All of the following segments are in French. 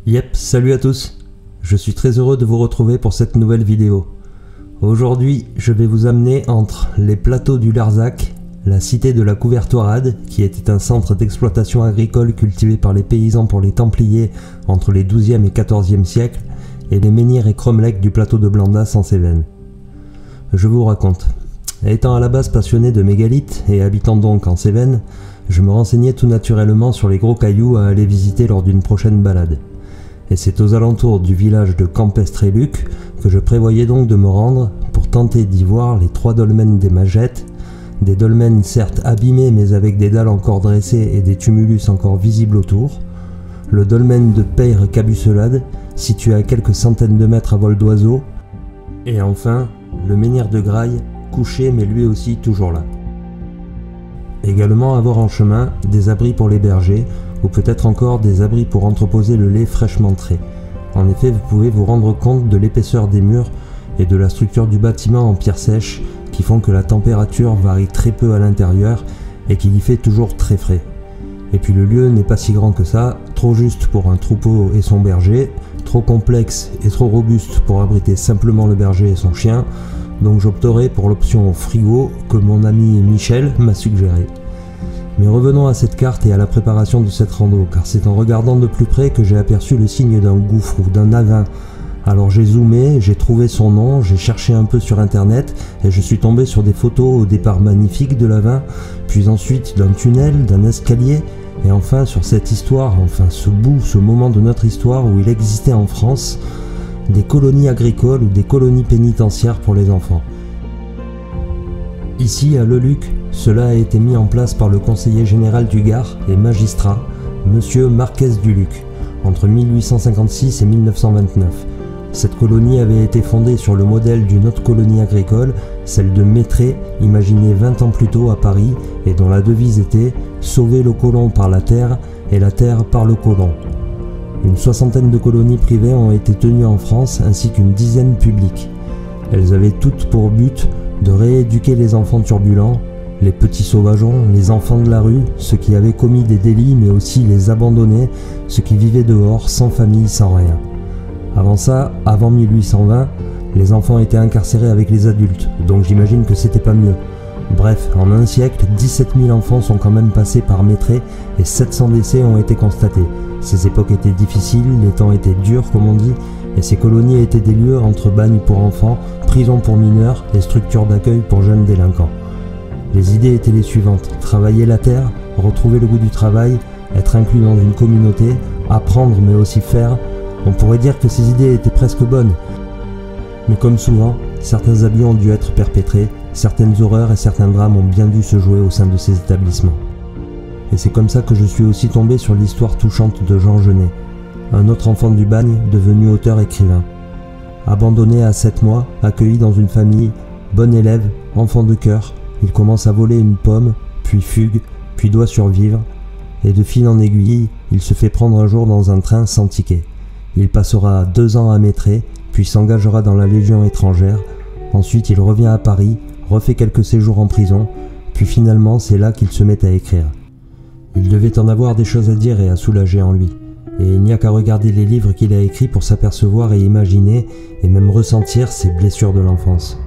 Yep, salut à tous. Je suis très heureux de vous retrouver pour cette nouvelle vidéo. Aujourd'hui, je vais vous amener entre les plateaux du Larzac, la cité de la Couvertoirade, qui était un centre d'exploitation agricole cultivé par les paysans pour les Templiers entre les 12e et 14e siècles, et les menhirs et cromlechs du plateau de Blandas en Cévennes. Je vous raconte. Étant à la base passionné de mégalithes et habitant donc en Cévennes, je me renseignais tout naturellement sur les gros cailloux à aller visiter lors d'une prochaine balade. Et c'est aux alentours du village de Campestre-et-Luc que je prévoyais donc de me rendre pour tenter d'y voir les 3 dolmens des Magettes, des dolmens certes abîmés mais avec des dalles encore dressées et des tumulus encore visibles autour, le dolmen de Peyre-Cabusselade, situé à quelques centaines de mètres à vol d'oiseau, et enfin le menhir de Graille, couché mais lui aussi toujours là. Également avoir en chemin des abris pour les bergers, ou peut-être encore des abris pour entreposer le lait fraîchement trait. En effet, vous pouvez vous rendre compte de l'épaisseur des murs et de la structure du bâtiment en pierre sèche qui font que la température varie très peu à l'intérieur et qu'il y fait toujours très frais. Et puis le lieu n'est pas si grand que ça, trop juste pour un troupeau et son berger, trop complexe et trop robuste pour abriter simplement le berger et son chien, donc j'opterai pour l'option frigo que mon ami Michel m'a suggéré. Mais revenons à cette carte et à la préparation de cette rando, car c'est en regardant de plus près que j'ai aperçu le signe d'un gouffre ou d'un avin. Alors j'ai zoomé, j'ai trouvé son nom, j'ai cherché un peu sur internet et je suis tombé sur des photos au départ magnifiques de l'avin, puis ensuite d'un tunnel, d'un escalier, et enfin sur cette histoire, enfin ce moment de notre histoire où il existait en France des colonies agricoles ou des colonies pénitentiaires pour les enfants. Ici, à Leluc, cela a été mis en place par le conseiller général du Gard et magistrat, monsieur Marquès du Luc, entre 1856 et 1929. Cette colonie avait été fondée sur le modèle d'une autre colonie agricole, celle de Métré, imaginée 20 ans plus tôt à Paris, et dont la devise était « Sauver le colon par la terre et la terre par le colon ». Une 60aine de colonies privées ont été tenues en France, ainsi qu'une dizaine publiques. Elles avaient toutes pour but de rééduquer les enfants turbulents, les petits sauvageons, les enfants de la rue, ceux qui avaient commis des délits, mais aussi les abandonnés, ceux qui vivaient dehors, sans famille, sans rien. Avant ça, avant 1820, les enfants étaient incarcérés avec les adultes, donc j'imagine que c'était pas mieux. Bref, en un siècle, 17 000 enfants sont quand même passés par Métré et 700 décès ont été constatés. Ces époques étaient difficiles, les temps étaient durs comme on dit, et ces colonies étaient des lieux entre bagnes pour enfants, prisons pour mineurs et structures d'accueil pour jeunes délinquants. Les idées étaient les suivantes: travailler la terre, retrouver le goût du travail, être inclus dans une communauté, apprendre mais aussi faire. On pourrait dire que ces idées étaient presque bonnes. Mais comme souvent, certains abus ont dû être perpétrés, certaines horreurs et certains drames ont bien dû se jouer au sein de ces établissements. Et c'est comme ça que je suis aussi tombé sur l'histoire touchante de Jean Genet, un autre enfant du bagne devenu auteur-écrivain. Abandonné à 7 mois, accueilli dans une famille, bon élève, enfant de cœur, il commence à voler une pomme, puis fugue, puis doit survivre, et de fil en aiguille, il se fait prendre un jour dans un train sans ticket. Il passera 2 ans à Métré, puis s'engagera dans la Légion étrangère. Ensuite, il revient à Paris, refait quelques séjours en prison, puis finalement, c'est là qu'il se met à écrire. Il devait en avoir des choses à dire et à soulager en lui. Et il n'y a qu'à regarder les livres qu'il a écrits pour s'apercevoir et imaginer, et même ressentir ses blessures de l'enfance.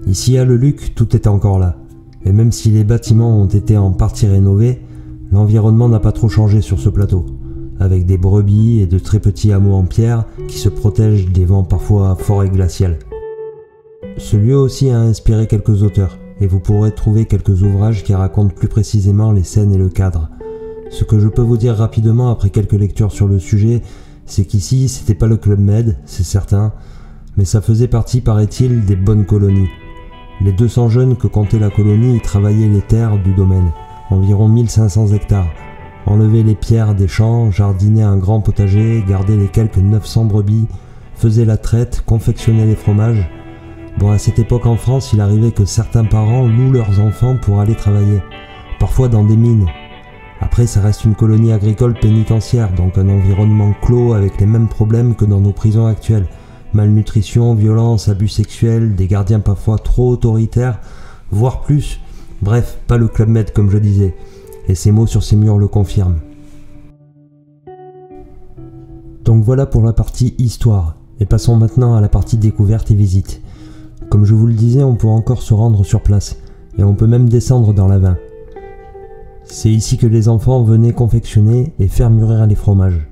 Ici à Leluc, tout est encore là. Et même si les bâtiments ont été en partie rénovés, l'environnement n'a pas trop changé sur ce plateau, avec des brebis et de très petits hameaux en pierre qui se protègent des vents parfois forts et glaciaux. Ce lieu aussi a inspiré quelques auteurs, et vous pourrez trouver quelques ouvrages qui racontent plus précisément les scènes et le cadre. Ce que je peux vous dire rapidement après quelques lectures sur le sujet, c'est qu'ici c'était pas le Club Med, c'est certain, mais ça faisait partie, paraît-il, des bonnes colonies. Les 200 jeunes que comptait la colonie y travaillaient les terres du domaine, environ 1500 hectares, enlevaient les pierres des champs, jardinaient un grand potager, gardaient les quelques 900 brebis, faisaient la traite, confectionnaient les fromages. Bon, à cette époque en France, il arrivait que certains parents louent leurs enfants pour aller travailler, parfois dans des mines. Après, ça reste une colonie agricole pénitentiaire, donc un environnement clos avec les mêmes problèmes que dans nos prisons actuelles. Malnutrition, violence, abus sexuels, des gardiens parfois trop autoritaires, voire plus. Bref, pas le Club Med comme je disais. Et ces mots sur ces murs le confirment. Donc voilà pour la partie histoire, et passons maintenant à la partie découverte et visite. Comme je vous le disais, on peut encore se rendre sur place, et on peut même descendre dans l'avin. C'est ici que les enfants venaient confectionner et faire mûrir les fromages.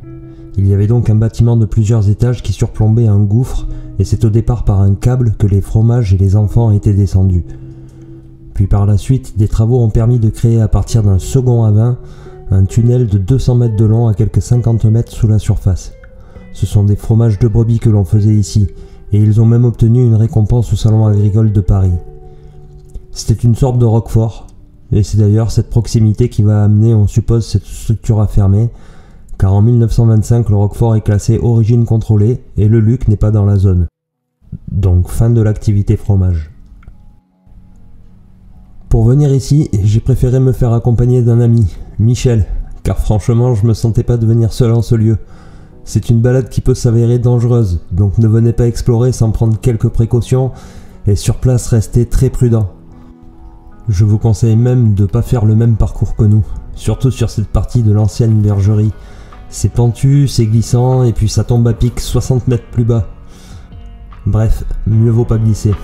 Il y avait donc un bâtiment de plusieurs étages qui surplombait un gouffre, et c'est au départ par un câble que les fromages et les enfants étaient descendus. Puis par la suite, des travaux ont permis de créer à partir d'un second avin un tunnel de 200 mètres de long à quelques 50 mètres sous la surface. Ce sont des fromages de brebis que l'on faisait ici, et ils ont même obtenu une récompense au Salon agricole de Paris. C'était une sorte de roquefort, et c'est d'ailleurs cette proximité qui va amener, on suppose, cette structure à fermer, car en 1925 le roquefort est classé origine contrôlée et le Luc n'est pas dans la zone. Donc fin de l'activité fromage. Pour venir ici, j'ai préféré me faire accompagner d'un ami, Michel, car franchement je me sentais pas de venir seul en ce lieu. C'est une balade qui peut s'avérer dangereuse, donc ne venez pas explorer sans prendre quelques précautions et sur place restez très prudent. Je vous conseille même de ne pas faire le même parcours que nous, surtout sur cette partie de l'ancienne bergerie. C'est pentu, c'est glissant et puis ça tombe à pic 60 mètres plus bas. Bref, mieux vaut pas glisser.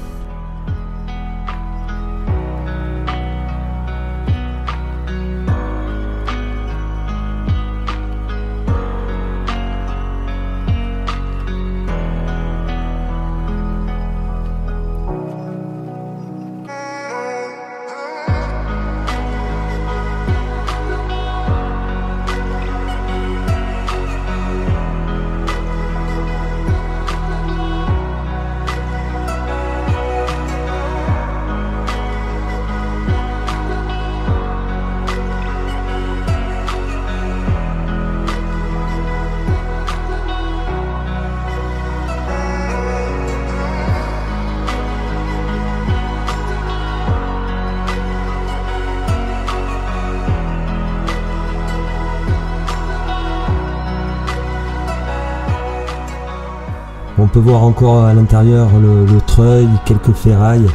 On peut voir encore à l'intérieur le treuil, quelques ferrailles,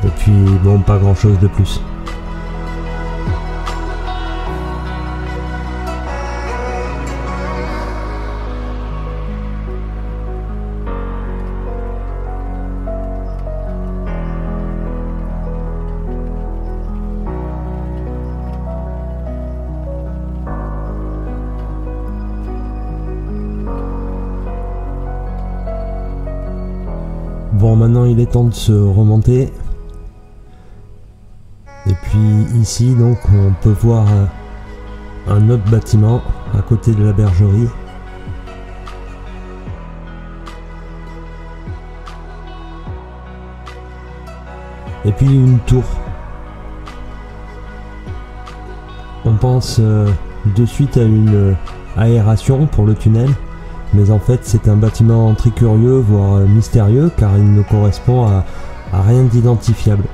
et puis bon, pas grand chose de plus. Bon, maintenant il est temps de se remonter. Et puis ici, donc, on peut voir un autre bâtiment à côté de la bergerie. Et puis une tour. On pense de suite à une aération pour le tunnel. Mais en fait c'est un bâtiment très curieux, voire mystérieux, car il ne correspond à rien d'identifiable.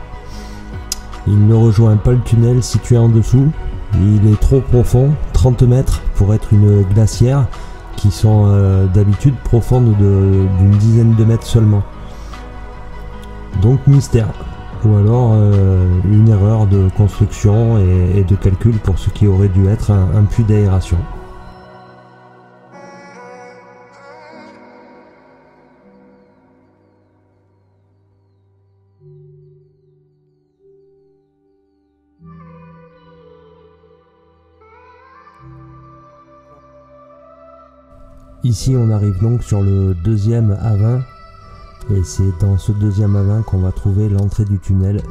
Il ne rejoint pas le tunnel situé en dessous, il est trop profond, 30 mètres pour être une glacière, qui sont d'habitude profondes d'une dizaine de mètres seulement. Donc mystère, ou alors une erreur de construction et de calcul pour ce qui aurait dû être un puits d'aération. Ici on arrive donc sur le deuxième avin, et c'est dans ce deuxième avin qu'on va trouver l'entrée du tunnel.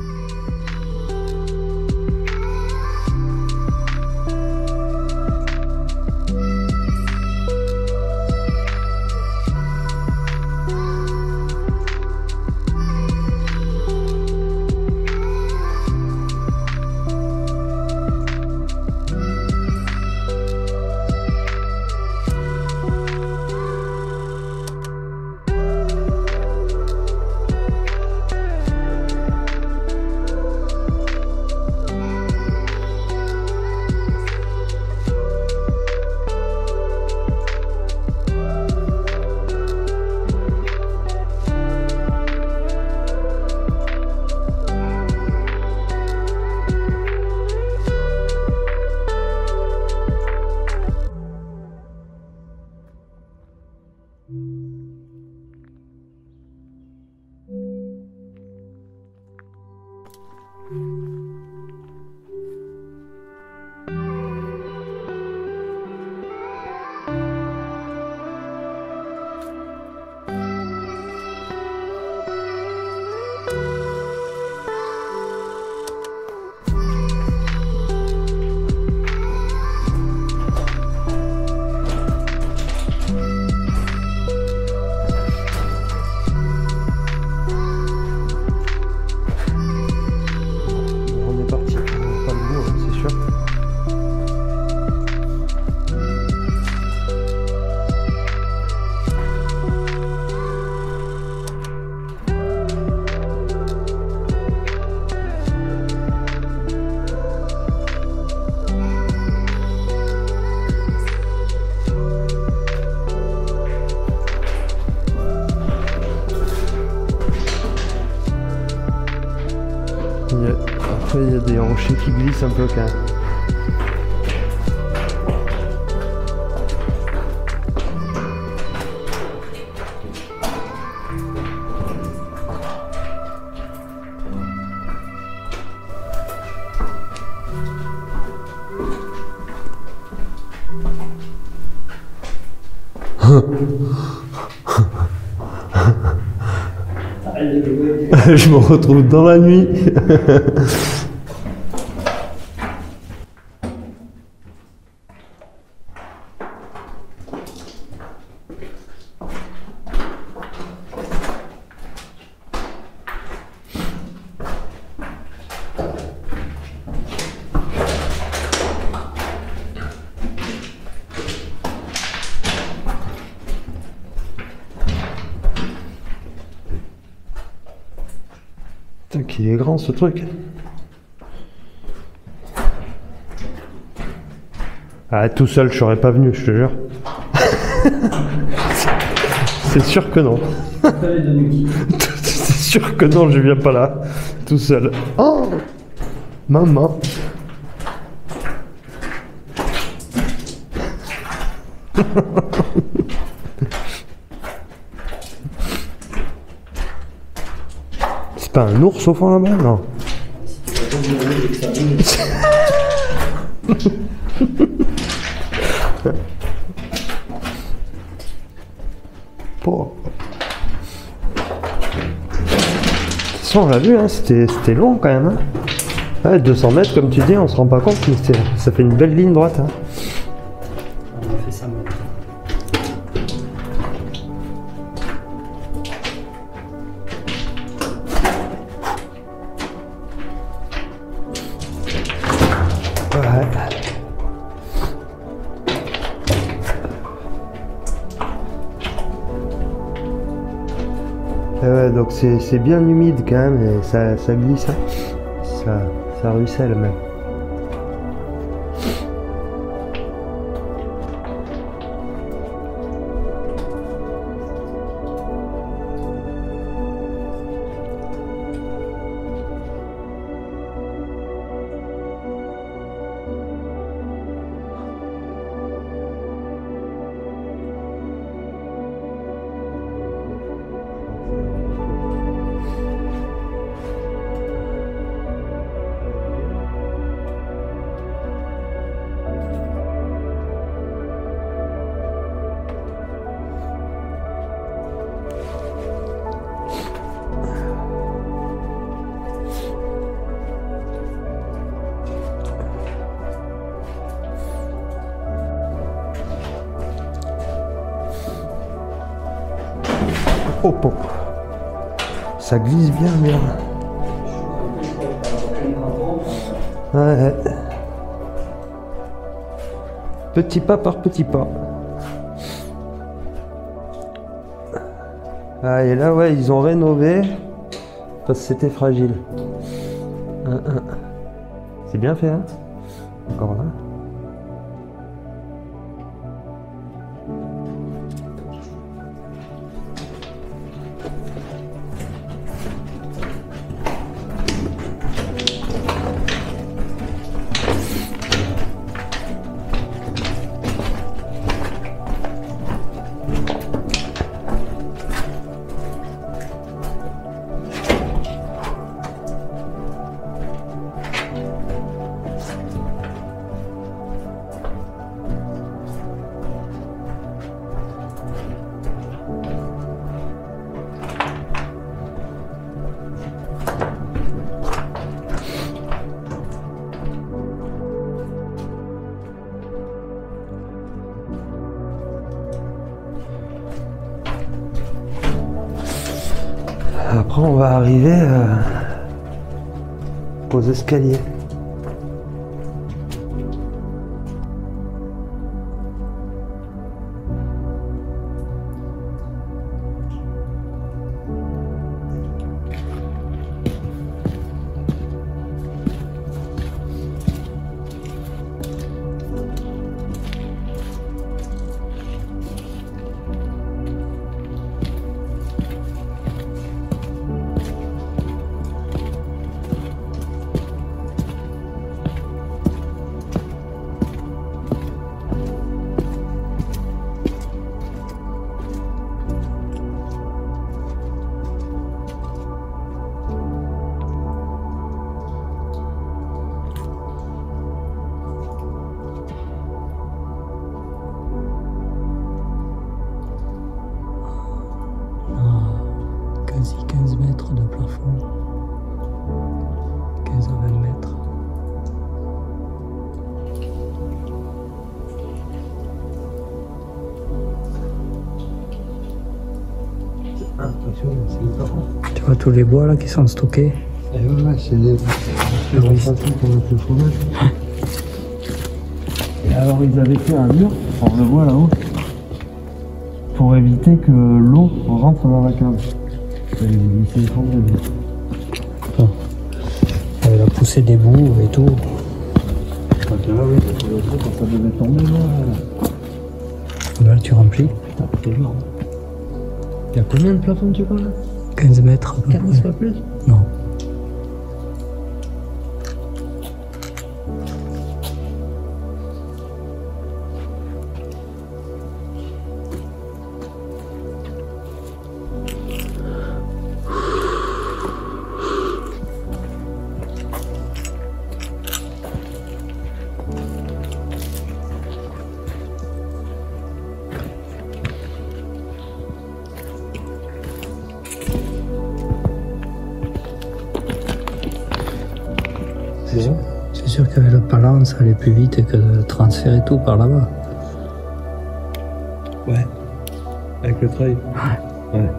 des rochers qui glissent un peu quand même. Je me retrouve dans la nuit. Putain, qu'il est grand ce truc. Ah, tout seul, je serais pas venu, je te jure. C'est sûr que non. C'est sûr que non, je viens pas là, tout seul. Oh, maman. C'est pas un ours au fond là-bas, non? Oh. De toute façon, on l'a vu, hein, c'était long quand même. Hein. Ouais, 200 mètres, comme tu dis, on se rend pas compte, mais ça fait une belle ligne droite. Hein. On a fait ça maintenant. Ouais. Ouais, donc c'est bien humide quand même, et ça glisse, hein. Ça ruisselle même. Oh, oh. Ça glisse bien, merde. Ouais. Petit pas par petit pas. Ah, et là, ouais, ils ont rénové parce que c'était fragile. C'est bien fait, hein? Encore là. Après, on va arriver aux escaliers. Ici 15 mètres de plafond. 15 à 20 mètres. Tu vois tous les bois là qui sont stockés. Ouais, c'est des principes qu'on a fait le fromage. Et alors ils avaient fait un mur, on le voit là-haut, pour éviter que l'eau rentre dans la cave. Il s'est effondré. Elle a poussé des bouts et tout. Là, oui, quand ça devait tomber, là. Là tu remplis. Putain, c'est énorme. Il y a combien de plafonds tu parles là? 15 mètres. 15 pas plus? Non. C'est sûr qu'avec le palan, ça allait plus vite que de transférer tout par là-bas. Ouais. Avec le treuil. Ouais.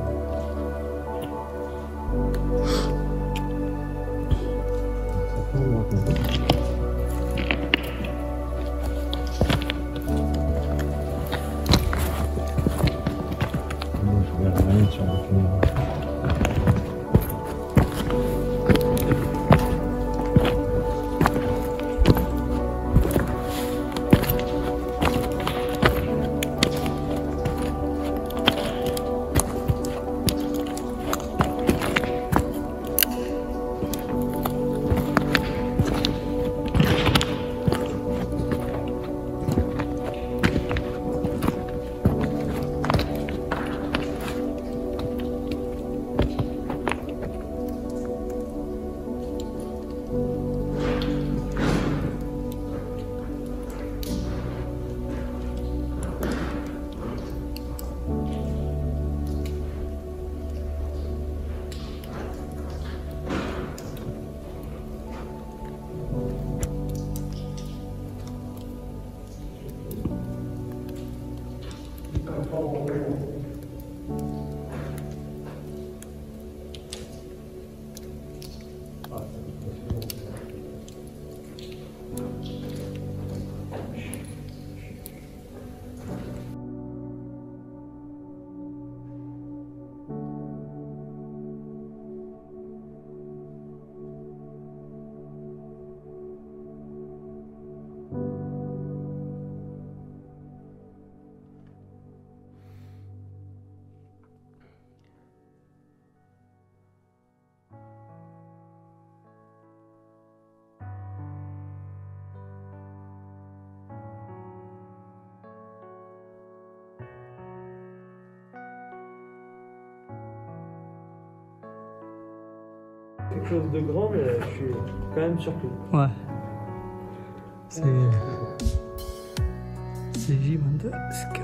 Quelque chose de grand, mais je suis quand même surpris. Ouais. C'est gigantesque.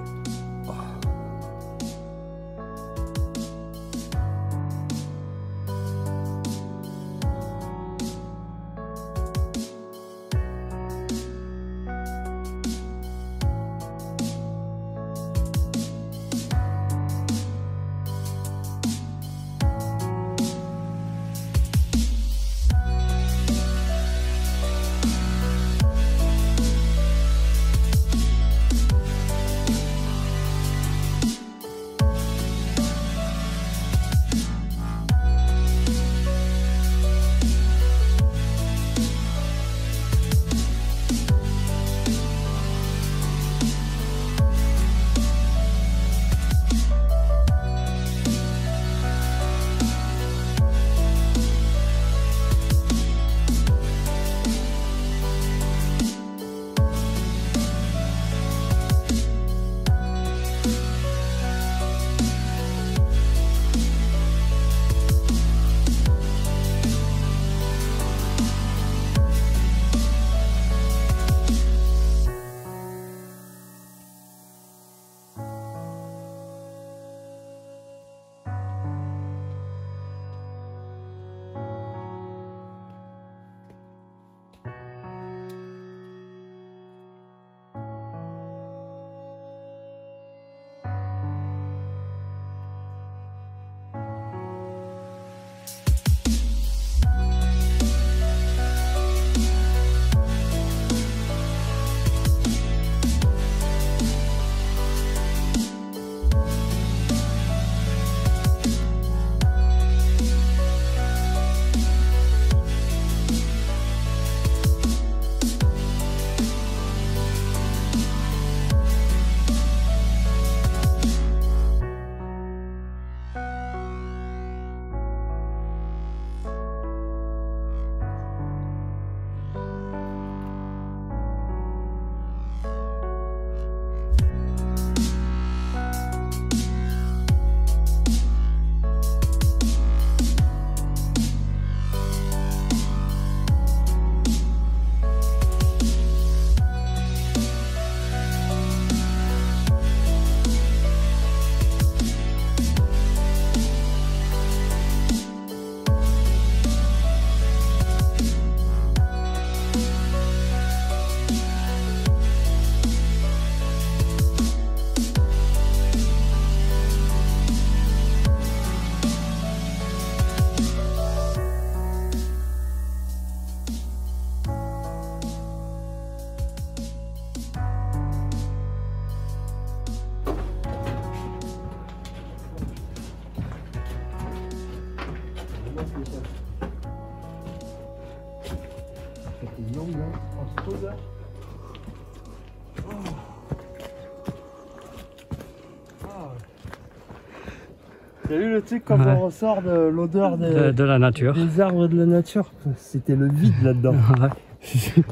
T'as vu le truc quand Ouais. on ressort de l'odeur De la nature. des arbres de la nature? C'était le vide là-dedans.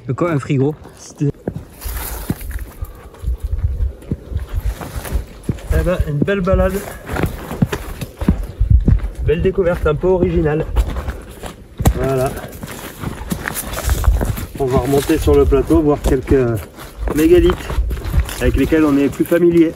Ouais. Comme un frigo. Eh ben, une belle balade. Belle découverte, un peu originale. Voilà. On va remonter sur le plateau, voir quelques mégalithes avec lesquels on est plus familier.